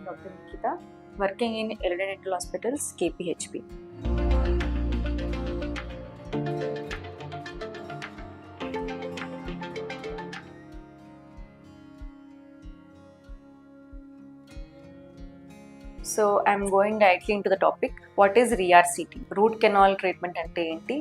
Dr. Nikita, working in Elder Dental Hospitals, KPHP. So I'm going directly into the topic. What is RCT? Root canal treatment అంటే ఏంటి?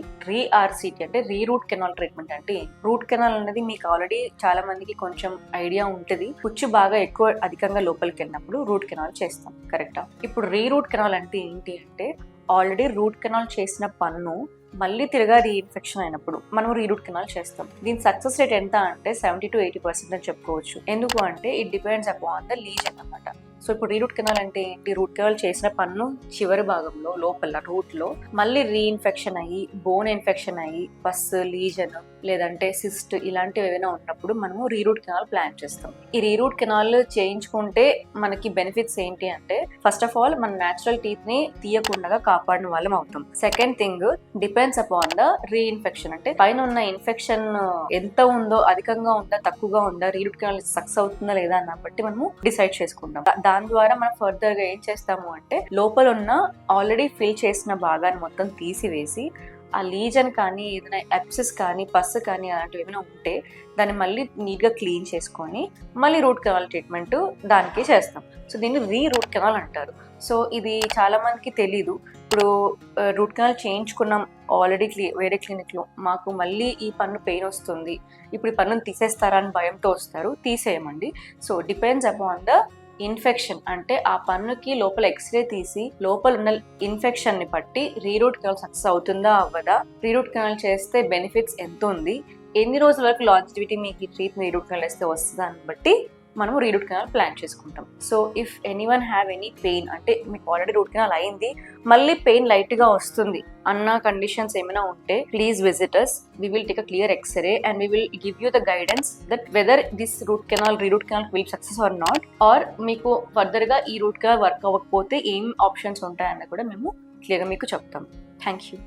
RCT అంటే root canal treatment అంటే ఏంటి? Root canal అనేది మీకు already చాలా మందికి కొంచెం ఐడియా ఉంటుంది. పుచ్చు బాగా ఎక్కువ అధికంగా లోపలికి వెళ్ళినప్పుడు రూట్ కెనాల్ చేస్తాం, కరెక్టా? ఇప్పుడు రూట్ కెనాల్ అంటే ఏంటి అంటే ఆల్రెడీ రూట్ కెనాల్ చేసిన పన్ను మళ్ళీ తిరగా రీఇన్ఫెక్షన్ అయినప్పుడు మనం రూట్ కెనాల్ చేస్తాం. దీని సక్సెస్ రేట్ ఎంత అంటే 70 to 80% అని చెప్పుకోవచ్చు. ఎందుకు అంటే it depends upon the lesion అన్నమాట. సో ఇప్పుడు రూట్ కెనాల్ అంటే ఏంటి? రూట్ కెనాల్ చేసిన పన్ను చివరి భాగంలో లోపల రూట్ లో మళ్ళీ రీఇన్ఫెక్షన్ అయ్యి బోన్ ఇన్ఫెక్షన్ అయ్యి పస్, లీజన్ లేదంటే సిస్ట్ ఇలాంటివి ఏమైనా ఉన్నప్పుడు మనము రూట్ కెనాల్ ప్లాన్ చేస్తాం. ఈ రూట్ కెనాల్ చేయించుకుంటే మనకి బెనిఫిట్స్ ఏంటి అంటే ఫస్ట్ ఆఫ్ ఆల్ మన న్యాచురల్ టీత్ ని తీయకుండా కాపాడిన వాళ్ళం అవుతాం. Second thing depends upon the reinfection అంటే పైన ఉన్న ఇన్ఫెక్షన్ ఎంత ఉందో, అధికంగా ఉందా తక్కువగా ఉందా, రూట్ కెనాల్ సక్సెస్ అవుతుందా లేదా అన్న బట్టి మనము డిసైడ్ చేసుకుంటాం. దాని ద్వారా మనం ఫర్దర్ గా ఏం చేస్తాము అంటే లోపల ఉన్న ఆల్రెడీ ఫిల్ చేసిన భాగాన్ని మొత్తం తీసివేసి ఆ లీజన్ కానీ ఏదైనా ఎప్సిస్ కానీ పస్ కానీ అలాంటివి ఏమైనా ఉంటే దాన్ని మళ్ళీ నీట్గా క్లీన్ చేసుకొని మళ్ళీ రూట్ కెనాల్ ట్రీట్మెంట్ దానికి చేస్తాం. సో దీన్ని రూట్ కెనాల్ అంటారు. సో ఇది చాలా మందికి తెలీదు. ఇప్పుడు రూట్ కెనాల్ చేయించుకున్నాం ఆల్రెడీ వేరే క్లినిక్లో, మాకు మళ్ళీ ఈ పన్ను పెయిన్ వస్తుంది, ఇప్పుడు ఈ పన్నును తీసేస్తారా అని భయంతో వస్తారు. తీసేయమండి. So depends upon the infection అంటే ఆ పన్నుకి లోపల ఎక్స్రే తీసి లోపల ఉన్న ఇన్ఫెక్షన్ ని బట్టి రూట్ కెనాల్ సక్సెస్ అవుతుందా అవ్వదా, రూట్ కెనాల్ చేస్తే బెనిఫిట్స్ ఎంత ఉంది, ఎన్ని రోజుల వరకు లాంజివిటీ మీకు ఈ ట్రీట్మెంట్ రూట్ కెనాల్ వేస్తే వస్తుందా అని బట్టి మనము రూట్ కెనాల్ ప్లాన్ చేసుకుంటాం. So if anyone have any pain అంటే మీకు ఆల్రెడీ రూట్ కెనాల్ అయింది మళ్ళీ పెయిన్ లైట్ గా వస్తుంది అన్న కండిషన్స్ ఏమైనా ఉంటే please visit us. We will take a clear X-ray and we will give you the guidance that whether this root canal will success or not, or మీకు further గా ఈ రూట్ కెనాల్ వర్క్ అవ్వకపోతే ఏం options ఉంటాయన్న కూడా మేము క్లియర్గా మీకు చెప్తాం. Thank you.